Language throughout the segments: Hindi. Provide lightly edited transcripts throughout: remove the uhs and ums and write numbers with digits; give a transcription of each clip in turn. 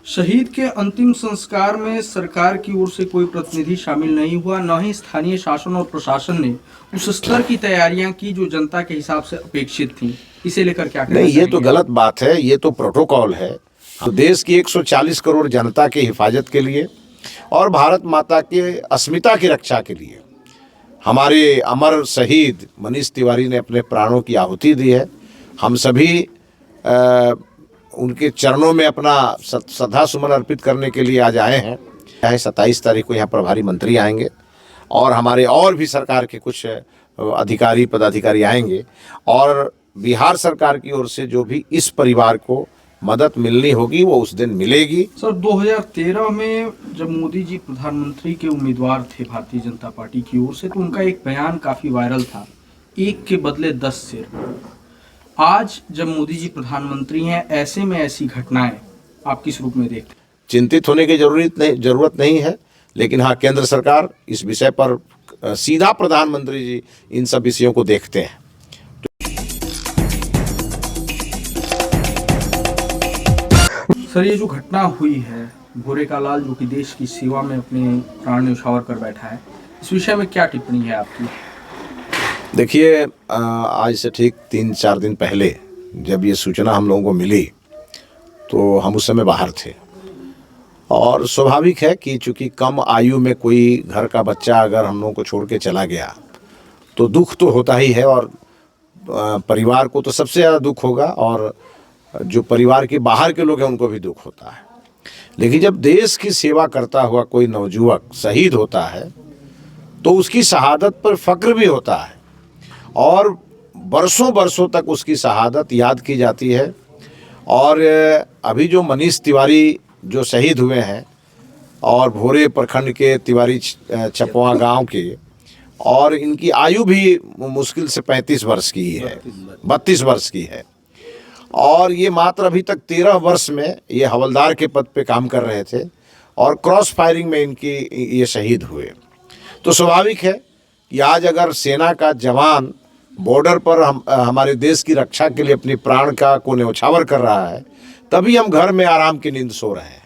शहीद के अंतिम संस्कार में सरकार की ओर से कोई प्रतिनिधि शामिल नहीं हुआ, न ही स्थानीय शासन और प्रशासन ने उस स्तर की तैयारियां की जो जनता के हिसाब से अपेक्षित थी। इसे लेकर क्या कहना नहीं, ये तो चाहेंगे? गलत बात है। ये तो प्रोटोकॉल है। तो देश की 140 करोड़ जनता की हिफाजत के लिए और भारत माता के अस्मिता की रक्षा के लिए हमारे अमर शहीद मनीष तिवारी ने अपने प्राणों की आहुति दी है। हम सभी उनके चरणों में अपना श्रद्धा सुमन अर्पित करने के लिए आज आए हैं। 27 तारीख को यहाँ प्रभारी मंत्री आएंगे और हमारे और भी सरकार के कुछ अधिकारी पदाधिकारी आएंगे और बिहार सरकार की ओर से जो भी इस परिवार को मदद मिलनी होगी वो उस दिन मिलेगी। सर, 2013 में जब मोदी जी प्रधानमंत्री के उम्मीदवार थे भारतीय जनता पार्टी की ओर से, तो उनका एक बयान काफी वायरल था, 1 के बदले 10 सिर। आज जब मोदी जी प्रधानमंत्री हैं, ऐसे में ऐसी घटनाएं आप किस रूप में देखते हैं? चिंतित होने की जरूरत नहीं है, लेकिन हाँ, केंद्र सरकार इस विषय पर सीधा प्रधानमंत्री जी इन सब विषयों को देखते हैं। सर, ये जो घटना हुई है, भोरे का लाल जो कि देश की सेवा में अपने प्राण न्यौछावर कर बैठा है, इस विषय में क्या टिप्पणी है आपकी? देखिए, आज से ठीक 3-4 दिन पहले जब ये सूचना हम लोगों को मिली तो हम उस समय बाहर थे और स्वाभाविक है कि चूंकि कम आयु में कोई घर का बच्चा अगर हम लोगों को छोड़ के चला गया तो दुख तो होता ही है और परिवार को तो सबसे ज़्यादा दुख होगा और जो परिवार के बाहर के लोग हैं उनको भी दुख होता है। लेकिन जब देश की सेवा करता हुआ कोई नवयुवक शहीद होता है तो उसकी शहादत पर फक्र भी होता है और बरसों बरसों तक उसकी शहादत याद की जाती है। और अभी जो मनीष तिवारी जो शहीद हुए हैं और भोरे प्रखंड के तिवारी चपवा गांव के, और इनकी आयु भी मुश्किल से 35 वर्ष की है, 32 वर्ष की है और ये मात्र अभी तक 13 वर्ष में ये हवलदार के पद पे काम कर रहे थे और क्रॉस फायरिंग में इनकी ये शहीद हुए। तो स्वाभाविक है कि आज अगर सेना का जवान बॉर्डर पर हमारे देश की रक्षा के लिए अपने प्राण को न्यौछावर कर रहा है, तभी हम घर में आराम की नींद सो रहे हैं।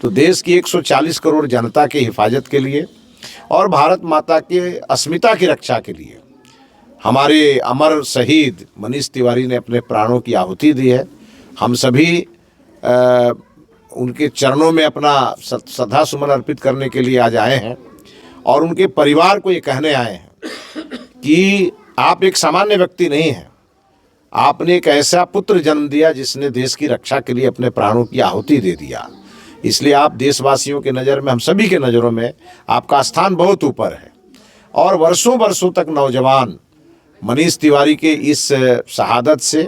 तो देश की 140 करोड़ जनता की हिफाजत के लिए और भारत माता के अस्मिता की रक्षा के लिए हमारे अमर शहीद मनीष तिवारी ने अपने प्राणों की आहुति दी है। हम सभी उनके चरणों में अपना श्रद्धा सुमन अर्पित करने के लिए आज आए हैं और उनके परिवार को ये कहने आए हैं कि आप एक सामान्य व्यक्ति नहीं हैं। आपने एक ऐसा पुत्र जन्म दिया जिसने देश की रक्षा के लिए अपने प्राणों की आहुति दे दिया। इसलिए आप देशवासियों के नज़र में, हम सभी के नज़रों में आपका स्थान बहुत ऊपर है और वर्षों वर्षों तक नौजवान मनीष तिवारी के इस शहादत से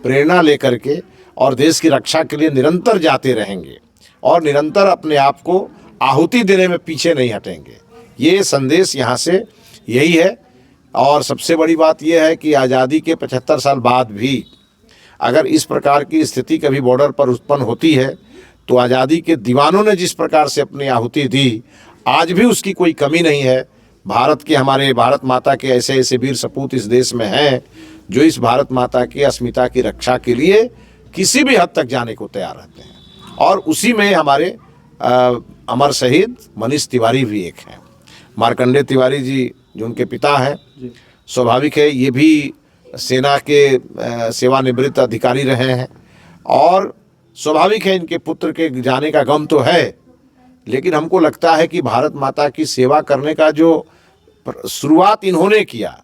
प्रेरणा लेकर के और देश की रक्षा के लिए निरंतर जाते रहेंगे और निरंतर अपने आप को आहुति देने में पीछे नहीं हटेंगे। ये संदेश यहाँ से यही है। और सबसे बड़ी बात यह है कि आज़ादी के 75 साल बाद भी अगर इस प्रकार की स्थिति कभी बॉर्डर पर उत्पन्न होती है तो आज़ादी के दीवानों ने जिस प्रकार से अपनी आहुति दी, आज भी उसकी कोई कमी नहीं है। हमारे भारत माता के ऐसे ऐसे वीर सपूत इस देश में हैं जो इस भारत माता की अस्मिता की रक्षा के लिए किसी भी हद तक जाने को तैयार रहते हैं और उसी में हमारे अमर शहीद मनीष तिवारी भी एक हैं। मार्कंडेय तिवारी जी जो उनके पिता हैं, स्वाभाविक है ये भी सेना के सेवानिवृत्त अधिकारी रहे हैं और स्वाभाविक है इनके पुत्र के जाने का गम तो है, लेकिन हमको लगता है कि भारत माता की सेवा करने का जो शुरुआत इन्होंने किया,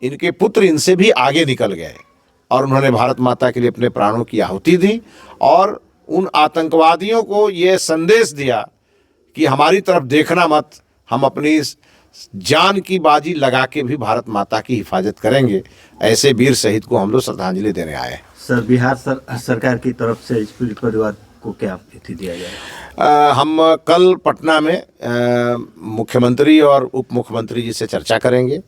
इनके पुत्र इनसे भी आगे निकल गए और उन्होंने भारत माता के लिए अपने प्राणों की आहुति दी और उन आतंकवादियों को ये संदेश दिया कि हमारी तरफ देखना मत, हम अपनी जान की बाजी लगा के भी भारत माता की हिफाजत करेंगे। ऐसे वीर शहीद को हम लोग श्रद्धांजलि देने आए हैं। सर, बिहार सरकार की तरफ से इस पूरे परिवार को क्या अतिथि दिया जाएगा? हम कल पटना में मुख्यमंत्री और उप मुख्यमंत्री जी से चर्चा करेंगे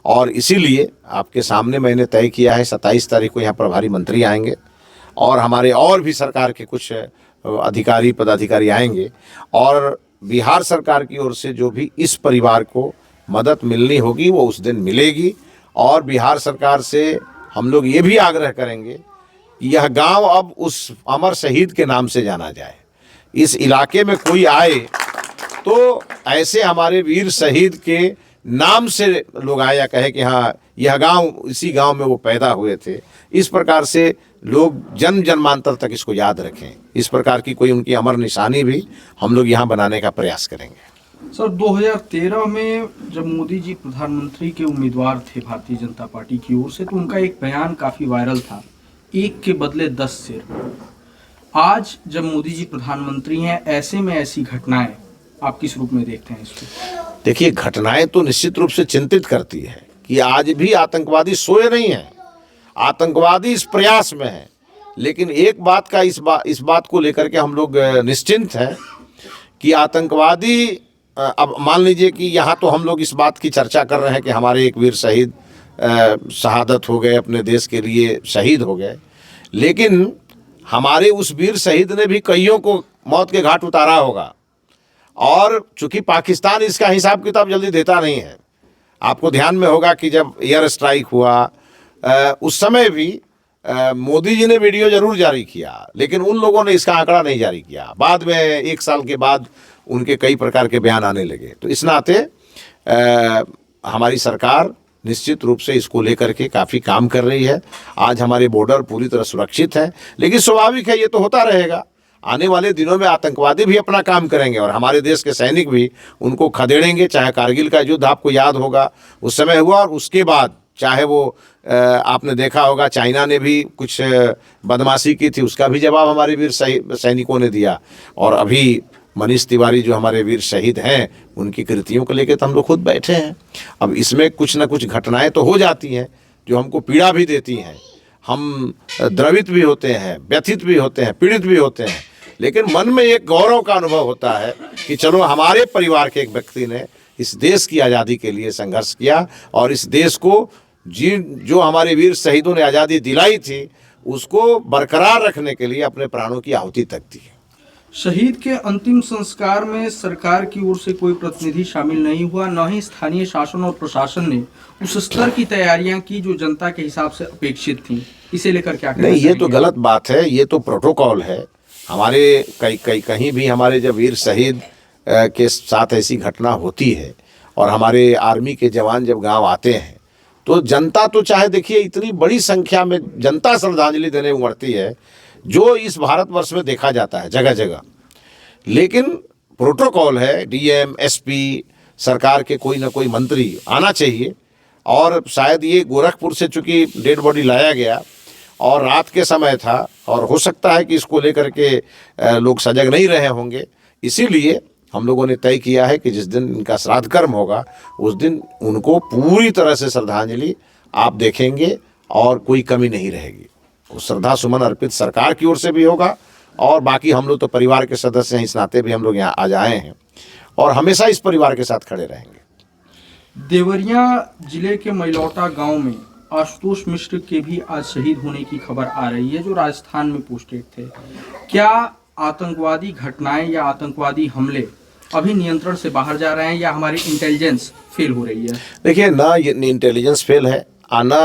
और इसीलिए आपके सामने मैंने तय किया है 27 तारीख को यहाँ प्रभारी मंत्री आएंगे और हमारे और भी सरकार के कुछ अधिकारी पदाधिकारी आएंगे और बिहार सरकार की ओर से जो भी इस परिवार को मदद मिलनी होगी वो उस दिन मिलेगी। और बिहार सरकार से हम लोग ये भी आग्रह करेंगे कि यह गांव अब उस अमर शहीद के नाम से जाना जाए, इस इलाके में कोई आए तो ऐसे हमारे वीर शहीद के नाम से लोग आया कहे कि हाँ यह गांव, इसी गांव में वो पैदा हुए थे। इस प्रकार से लोग जन्म जन्मांतर तक इसको याद रखें। इस प्रकार की कोई उनकी अमर निशानी भी हम लोग यहाँ बनाने का प्रयास करेंगे। सर 2013 में जब मोदी जी प्रधानमंत्री के उम्मीदवार थे भारतीय जनता पार्टी की ओर से, तो उनका एक बयान काफी वायरल था, 1 के बदले 10 सिर। आज जब मोदी जी प्रधानमंत्री हैं, ऐसे में ऐसी घटनाएं आप किस रूप में देखते हैं इसको? देखिए, घटनाएं तो निश्चित रूप से चिंतित करती है कि आज भी आतंकवादी सोए नहीं हैं, आतंकवादी इस प्रयास में है। लेकिन एक बात का इस बात को लेकर के हम लोग निश्चिंत हैं कि आतंकवादी, अब मान लीजिए कि यहाँ तो हम लोग इस बात की चर्चा कर रहे हैं कि हमारे एक वीर शहीद शहादत हो गए, अपने देश के लिए शहीद हो गए, लेकिन हमारे उस वीर शहीद ने भी कईयों को मौत के घाट उतारा होगा। और चूंकि पाकिस्तान इसका हिसाब किताब जल्दी देता नहीं है, आपको ध्यान में होगा कि जब एयर स्ट्राइक हुआ उस समय भी मोदी जी ने वीडियो जरूर जारी किया, लेकिन उन लोगों ने इसका आंकड़ा नहीं जारी किया। बाद में 1 साल के बाद उनके कई प्रकार के बयान आने लगे। तो इस नाते हमारी सरकार निश्चित रूप से इसको लेकर के काफ़ी काम कर रही है। आज हमारे बॉर्डर पूरी तरह सुरक्षित है, लेकिन स्वाभाविक है ये तो होता रहेगा। आने वाले दिनों में आतंकवादी भी अपना काम करेंगे और हमारे देश के सैनिक भी उनको खदेड़ेंगे। चाहे कारगिल का युद्ध आपको याद होगा उस समय हुआ, और उसके बाद चाहे वो आपने देखा होगा चाइना ने भी कुछ बदमाशी की थी, उसका भी जवाब हमारे वीर सैनिकों ने दिया। और अभी मनीष तिवारी जो हमारे वीर शहीद हैं, उनकी कृतियों को लेकर तो हम लोग खुद बैठे हैं। अब इसमें कुछ ना कुछ घटनाएं तो हो जाती हैं जो हमको पीड़ा भी देती हैं, हम द्रवित भी होते हैं, व्यथित भी होते हैं, पीड़ित भी होते हैं, लेकिन मन में एक गौरव का अनुभव होता है कि चलो हमारे परिवार के एक व्यक्ति ने इस देश की आज़ादी के लिए संघर्ष किया और इस देश को जो हमारे वीर शहीदों ने आज़ादी दिलाई थी उसको बरकरार रखने के लिए अपने प्राणों की आहुति तक दी। शहीद के अंतिम संस्कार में सरकार की ओर से कोई प्रतिनिधि शामिल नहीं हुआ, न ही स्थानीय शासन और प्रशासन ने उस स्तर की तैयारियां की जो जनता के हिसाब से अपेक्षित थी। इसे लेकर क्या कहना नहीं, ये तो गलत बात है, ये तो प्रोटोकॉल है। हमारे कहीं भी हमारे जब वीर शहीद के साथ ऐसी घटना होती है और हमारे आर्मी के जवान जब गांव आते हैं तो जनता तो चाहे, देखिए इतनी बड़ी संख्या में जनता श्रद्धांजलि देने उमड़ती है जो इस भारतवर्ष में देखा जाता है जगह जगह। लेकिन प्रोटोकॉल है, डीएम, एसपी, सरकार के कोई ना कोई मंत्री आना चाहिए। और शायद ये गोरखपुर से चूँकि डेड बॉडी लाया गया और रात के समय था और हो सकता है कि इसको लेकर के लोग सजग नहीं रहे होंगे, इसीलिए हम लोगों ने तय किया है कि जिस दिन इनका श्राद्ध कर्म होगा उस दिन उनको पूरी तरह से श्रद्धांजलि आप देखेंगे और कोई कमी नहीं रहेगी। श्रद्धा सुमन अर्पित सरकार की ओर से भी होगा और बाकी हम लोग तो परिवार के सदस्य हैं, इस नाते भी हम लोग यहाँ आज आए हैं और हमेशा इस परिवार के साथ खड़े रहेंगे। देवरिया जिले के मैलौटा गांव में आशुतोष मिश्र के भी आज शहीद होने की खबर आ रही है, जो राजस्थान में पोस्टेड थे। क्या आतंकवादी घटनाएं या आतंकवादी हमले अभी नियंत्रण से बाहर जा रहे हैं या हमारी इंटेलिजेंस फेल हो रही है? देखिए, ना ये इंटेलिजेंस फेल है, आना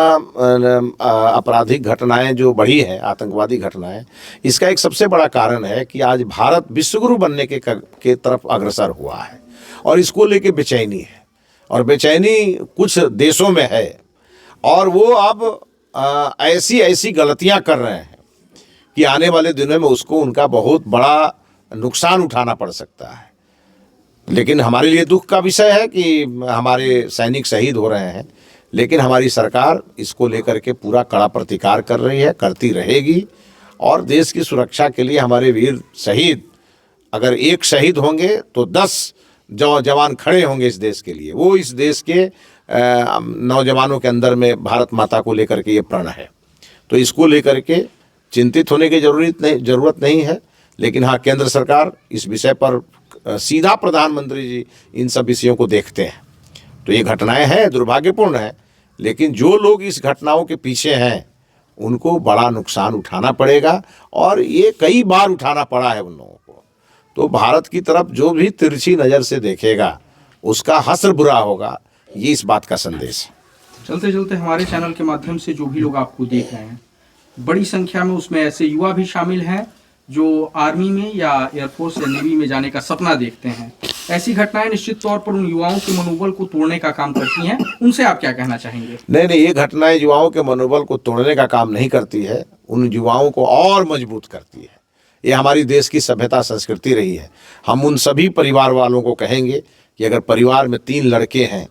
आपराधिक घटनाएं जो बढ़ी हैं, आतंकवादी घटनाएं, इसका एक सबसे बड़ा कारण है कि आज भारत विश्वगुरु बनने के तरफ अग्रसर हुआ है और इसको लेके बेचैनी है और बेचैनी कुछ देशों में है और वो अब ऐसी गलतियां कर रहे हैं कि आने वाले दिनों में उसको उनका बहुत बड़ा नुकसान उठाना पड़ सकता है। लेकिन हमारे लिए दुख का विषय है कि हमारे सैनिक शहीद हो रहे हैं, लेकिन हमारी सरकार इसको लेकर के पूरा कड़ा प्रतिकार कर रही है, करती रहेगी। और देश की सुरक्षा के लिए हमारे वीर शहीद, अगर एक शहीद होंगे तो 10 जवान खड़े होंगे इस देश के लिए। वो इस देश के नौजवानों के अंदर में भारत माता को लेकर के ये प्रण है, तो इसको लेकर के चिंतित होने की ज़रूरत नहीं है। लेकिन हाँ, केंद्र सरकार इस विषय पर सीधा प्रधानमंत्री जी इन सब विषयों को देखते हैं। तो ये घटनाएं हैं, दुर्भाग्यपूर्ण है, लेकिन जो लोग इस घटनाओं के पीछे हैं उनको बड़ा नुकसान उठाना पड़ेगा और ये कई बार उठाना पड़ा है उन लोगों को। तो भारत की तरफ जो भी तिरछी नज़र से देखेगा उसका हश्र बुरा होगा, ये इस बात का संदेश है। चलते चलते हमारे चैनल के माध्यम से जो भी लोग आपको देख रहे हैं, बड़ी संख्या में उसमें ऐसे युवा भी शामिल हैं जो आर्मी में या एयरफोर्स या नेवी में जाने का सपना देखते हैं। ऐसी घटनाएं निश्चित तौर पर उन युवाओं के मनोबल को तोड़ने का काम करती हैं। उनसे आप क्या कहना चाहेंगे? नहीं नहीं, ये घटनाएं युवाओं के मनोबल को तोड़ने का काम नहीं करती है, उन युवाओं को और मजबूत करती है। ये हमारी देश की सभ्यता संस्कृति रही है। हम उन सभी परिवार वालों को कहेंगे कि अगर परिवार में 3 लड़के हैं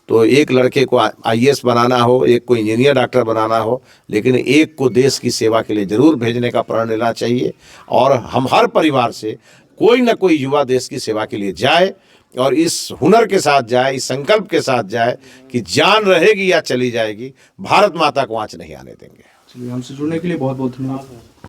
तो एक लड़के को आईएएस बनाना हो, एक को इंजीनियर डॉक्टर बनाना हो, लेकिन एक को देश की सेवा के लिए जरूर भेजने का प्रण लेना चाहिए। और हम हर परिवार से कोई ना कोई युवा देश की सेवा के लिए जाए और इस हुनर के साथ जाए, इस संकल्प के साथ जाए कि जान रहेगी या चली जाएगी, भारत माता को आँच नहीं आने देंगे। चलिए, हमसे जुड़ने के लिए बहुत बहुत धन्यवाद।